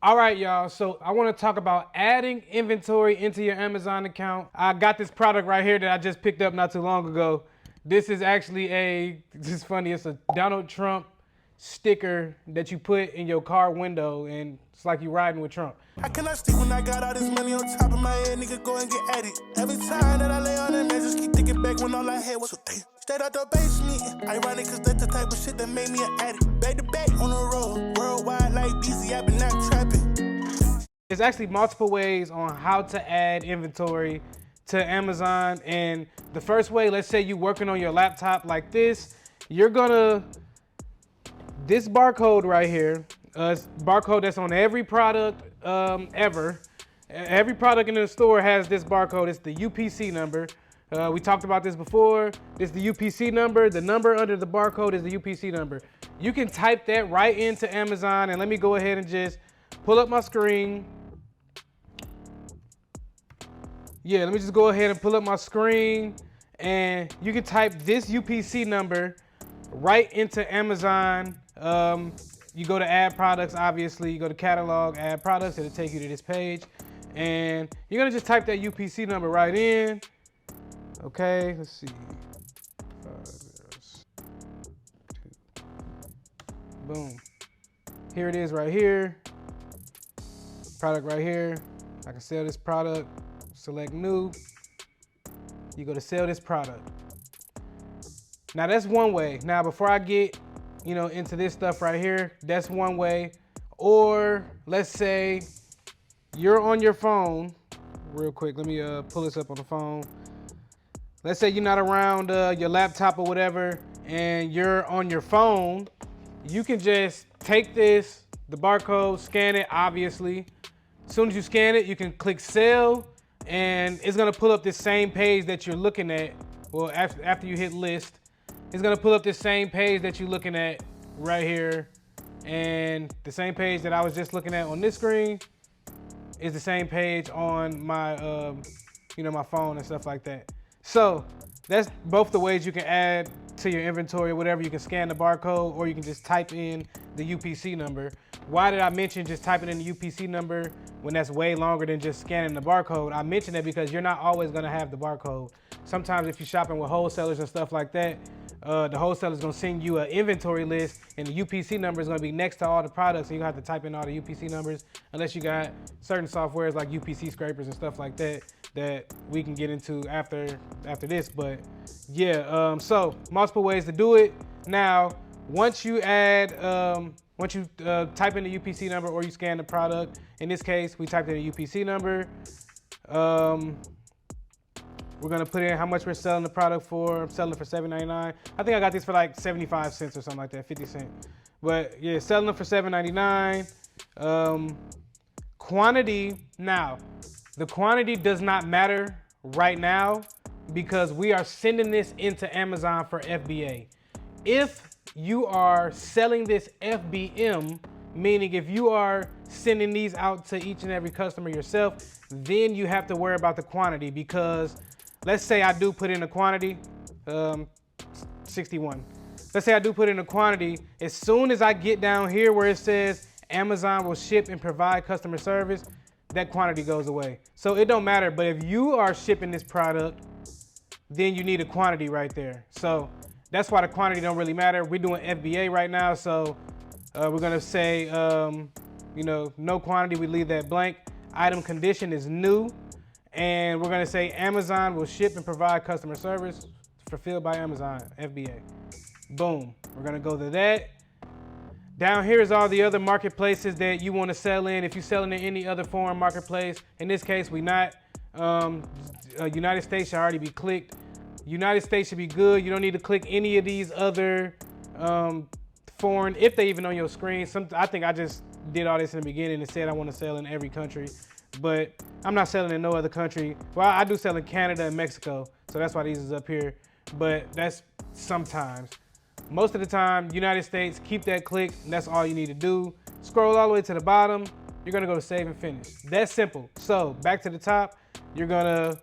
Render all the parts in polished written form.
All right, y'all. So I want to talk about adding inventory into your Amazon account. I got this product right here that I just picked up not too long ago. This is actually this is funny. It's a Donald Trump sticker that you put in your car window, and it's like you riding with Trump. I cannot sleep when I got all this money on top of my head, nigga, go and get at it. Every time that I lay on the net, just keep thinking back when all I had was a day. Straight out the basement, ironic cause that's the type of shit that made me an addict. Back to back on the road, worldwide like BZ, I've been not trapping. There's actually multiple ways on how to add inventory to Amazon. And the first way, let's say you're working on your laptop like this, you're gonna, this barcode right here, barcode that's on every product ever. Every product in the store has this barcode. It's the UPC number. We talked about this before. This is the UPC number. The number under the barcode is the UPC number. You can type that right into Amazon, and let me go ahead and just pull up my screen. Yeah, let me just go ahead and pull up my screen, and you can type this UPC number right into Amazon. You go to add products, obviously. You go to catalog, add products, it'll take you to this page. And you're gonna just type that UPC number right in. Okay, let's see. 502. Boom. Here it is right here. Product right here. I can sell this product. Select new. You go to sell this product. Now that's one way. Now before I get, into this stuff right here, that's one way. Or let's say you're on your phone. Real quick, let me pull this up on the phone. Let's say you're not around your laptop or whatever, and you're on your phone. You can just take this, the barcode, scan it, obviously. As soon as you scan it, you can click sell, and it's gonna pull up this same page that you're looking at. Well, after you hit list, it's gonna pull up this same page that you're looking at right here. And the same page that I was just looking at on this screen is the same page on my, my phone and stuff like that. So that's both the ways you can add to your inventory or whatever. You can scan the barcode, or you can just type in the UPC number. Why did I mention just typing in the UPC number when that's way longer than just scanning the barcode? I mentioned that because you're not always gonna have the barcode. Sometimes if you're shopping with wholesalers and stuff like that, the wholesaler is gonna send you an inventory list, and the UPC number is gonna be next to all the products, and you have to type in all the UPC numbers, unless you got certain softwares like UPC scrapers and stuff like that we can get into after this. But yeah, so multiple ways to do it. Now, once you add, once you type in the UPC number or you scan the product, in this case, we typed in the UPC number. We're gonna put in how much we're selling the product for. I'm selling it for $7.99. I think I got these for like 75 cents or something like that, 50 cents. But yeah, selling them for $7.99. Quantity, now, the quantity does not matter right now because we are sending this into Amazon for FBA. If you are selling this FBM, meaning if you are sending these out to each and every customer yourself, then you have to worry about the quantity, because let's say I do put in a quantity, 61. Let's say I do put in a quantity. As soon as I get down here where it says Amazon will ship and provide customer service, that quantity goes away. So it don't matter, but if you are shipping this product, then you need a quantity right there. So that's why the quantity don't really matter. We're doing FBA right now, so we're gonna say, no quantity, we leave that blank. Item condition is new, and we're gonna say Amazon will ship and provide customer service fulfilled by Amazon, FBA. Boom, we're gonna go to that. Down here is all the other marketplaces that you wanna sell in. If you're selling in any other foreign marketplace, in this case, we not. United States should already be clicked. United States should be good. You don't need to click any of these other foreign, if they even on your screen. I think I just did all this in the beginning and said I want to sell in every country, but I'm not selling in no other country. Well, I do sell in Canada and Mexico, so that's why these is up here, but that's sometimes. Most of the time, United States, keep that clicked, and that's all you need to do. Scroll all the way to the bottom, you're gonna go to save and finish. That's simple. So back to the top, you're gonna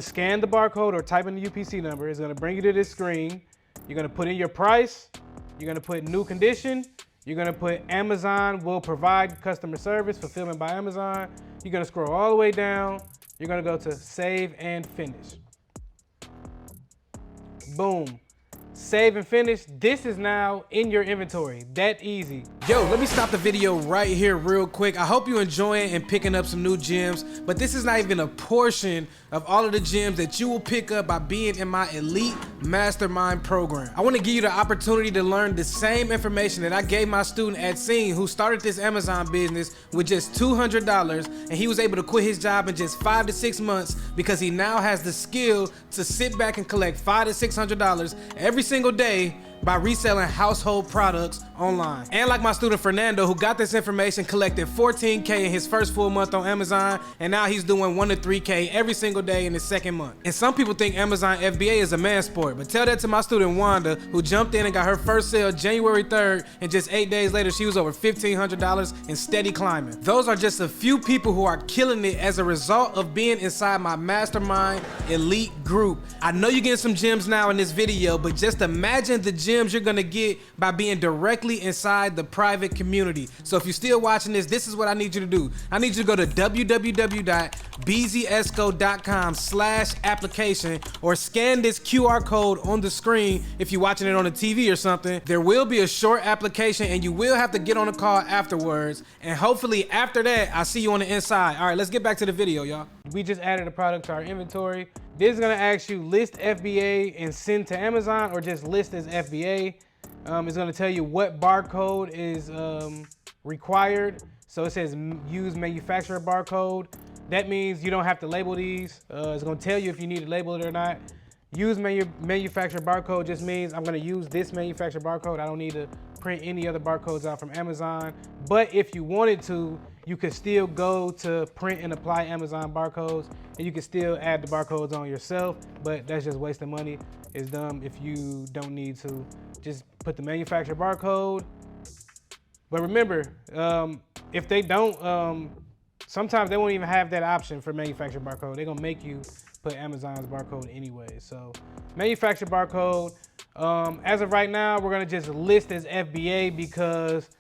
scan the barcode or type in the UPC number. It's gonna bring you to this screen. You're gonna put in your price. You're gonna put new condition. You're gonna put Amazon will provide customer service, fulfillment by Amazon. You're gonna scroll all the way down. You're gonna go to save and finish. Boom. Save and finish. This is now in your inventory. That easy. Yo, let me stop the video right here real quick. I hope you're enjoying and picking up some new gems, but this is not even a portion of all of the gems that you will pick up by being in my elite mastermind program. I want to give you the opportunity to learn the same information that I gave my student at Scene who started this Amazon business with just $200, and he was able to quit his job in just 5 to 6 months because he now has the skill to sit back and collect $500 to $600 every single day by reselling household products online. And like my student Fernando, who got this information, collected $14K in his first full month on Amazon, and now he's doing $1 to $3K every single day in his second month. And some people think Amazon FBA is a man's sport, but tell that to my student Wanda, who jumped in and got her first sale January 3rd, and just 8 days later she was over $1,500 and steady climbing. Those are just a few people who are killing it as a result of being inside my mastermind elite group. I know you're getting some gems now in this video, but just imagine the gems you're gonna get by being directly inside the private community. So if you're still watching this is what I need you to do. I need you to go to www.bzesco.com/application or scan this QR code on the screen if you're watching it on the TV or something. There will be a short application and you will have to get on a call afterwards. And hopefully after that, I'll see you on the inside. All right, let's get back to the video, y'all. We just added a product to our inventory. This is gonna ask you list FBA and send to Amazon, or just list as FBA. It's gonna tell you what barcode is required. So it says use manufacturer barcode. That means you don't have to label these. It's gonna tell you if you need to label it or not. Use manufacturer barcode just means I'm gonna use this manufacturer barcode. I don't need to print any other barcodes out from Amazon. But if you wanted to, you could still go to print and apply Amazon barcodes, and you can still add the barcodes on yourself, but that's just wasting money. It's dumb if you don't need to. Just put the manufacturer barcode. But remember, if they don't, sometimes they won't even have that option for manufacturer barcode. They're gonna make you put Amazon's barcode anyway. So manufacturer barcode. As of right now, we're gonna just list as FBA because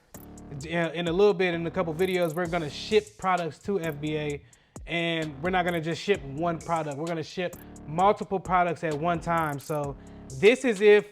in a little bit, in a couple videos, we're gonna ship products to FBA, and we're not gonna just ship one product. We're gonna ship multiple products at one time. So this is if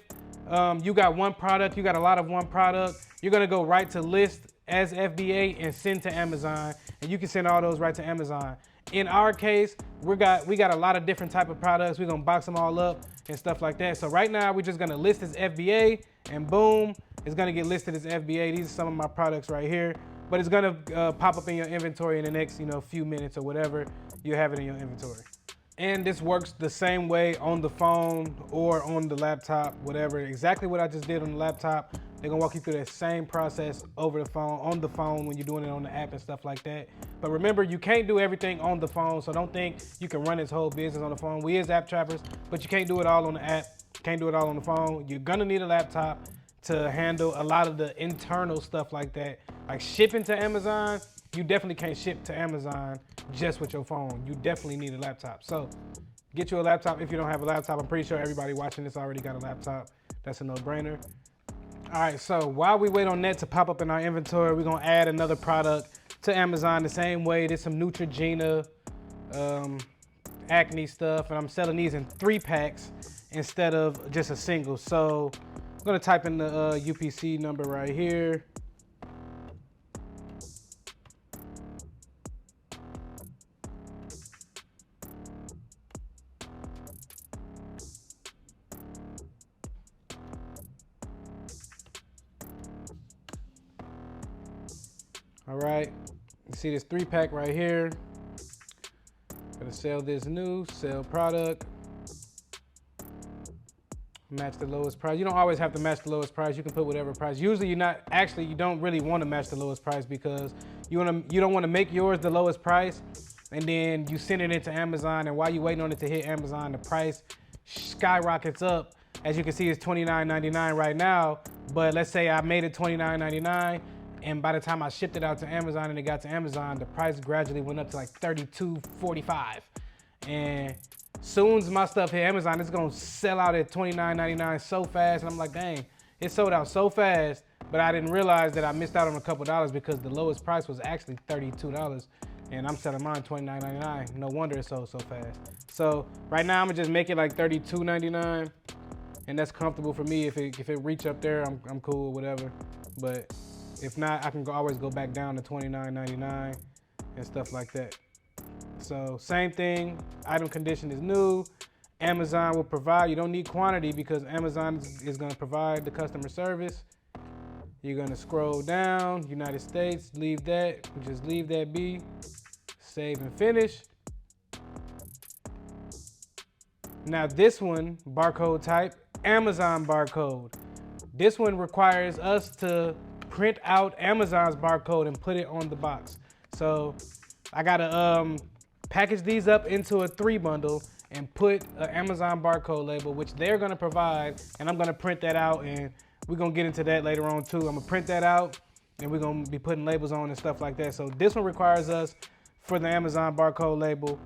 you got one product, you got a lot of one product, you're gonna go right to list as FBA and send to Amazon, and you can send all those right to Amazon. In our case, we got a lot of different type of products. We're gonna box them all up and stuff like that. So right now, we're just gonna list as FBA, and boom, it's gonna get listed as FBA. These are some of my products right here, but it's gonna pop up in your inventory in the next, few minutes or whatever. You have it in your inventory. And this works the same way on the phone or on the laptop, whatever. Exactly what I just did on the laptop. They're gonna walk you through that same process over the phone, on the phone when you're doing it on the app and stuff like that. But remember, you can't do everything on the phone, so don't think you can run this whole business on the phone. We is app trappers, but you can't do it all on the app. Can't do it all on the phone. You're gonna need a laptop to handle a lot of the internal stuff like that. Like shipping to Amazon, you definitely can't ship to Amazon just with your phone. You definitely need a laptop. So get you a laptop if you don't have a laptop. I'm pretty sure everybody watching this already got a laptop. That's a no-brainer. All right, so while we wait on that to pop up in our inventory, we're gonna add another product to Amazon the same way. There's some Neutrogena acne stuff, and I'm selling these in 3-packs instead of just a single. So I'm gonna type in the UPC number right here. All right, you see this 3-pack right here. Gonna sell this new, sell product. Match the lowest price. You don't always have to match the lowest price. You can put whatever price. Usually you don't really want to match the lowest price because you don't want to make yours the lowest price and then you send it into Amazon, and while you're waiting on it to hit Amazon, the price skyrockets up. As you can see, it's $29.99 right now, but let's say I made it $29.99, and by the time I shipped it out to Amazon and it got to Amazon, the price gradually went up to like $32.45. And soon as my stuff hit Amazon, it's gonna sell out at $29.99 so fast. And I'm like, dang, it sold out so fast. but I didn't realize that I missed out on a couple dollars because the lowest price was actually $32. And I'm selling mine $29.99. No wonder it's so fast. So right now I'm gonna just make it like $32.99, and that's comfortable for me. If it reach up there, I'm cool or whatever. But if not, I can always go back down to $29.99 and stuff like that. So same thing, item condition is new. Amazon will provide, you don't need quantity because Amazon is gonna provide the customer service. You're gonna scroll down, United States, leave that, just leave that be. Save and finish. Now this one, barcode type, Amazon barcode. This one requires us to print out Amazon's barcode and put it on the box. So I gotta package these up into a 3 bundle and put an Amazon barcode label, which they're gonna provide, and I'm gonna print that out, and we're gonna get into that later on too. I'm gonna print that out and we're gonna be putting labels on and stuff like that. So this one requires us for the Amazon barcode label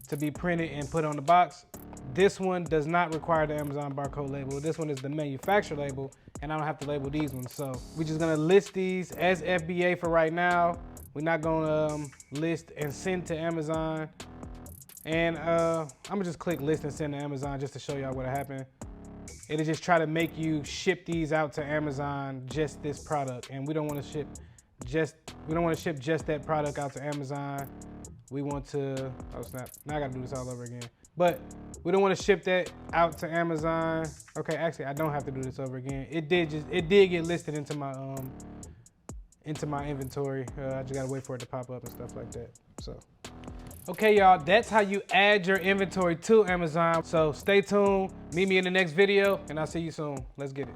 to be printed and put on the box. This one does not require the Amazon barcode label. This one is the manufacturer label, and I don't have to label these ones. So we're just gonna list these as FBA for right now. We're not gonna list and send to Amazon. And I'm gonna just click list and send to Amazon just to show y'all what happened. It'll just try to make you ship these out to Amazon, just this product. And we don't wanna ship just that product out to Amazon. We want to, oh snap, now I gotta do this all over again. But we don't want to ship that out to Amazon. Okay, actually I don't have to do this over again. It did get listed into my inventory. I just gotta wait for it to pop up and stuff like that. So, okay y'all, that's how you add your inventory to Amazon. So stay tuned, meet me in the next video, and I'll see you soon. Let's get it.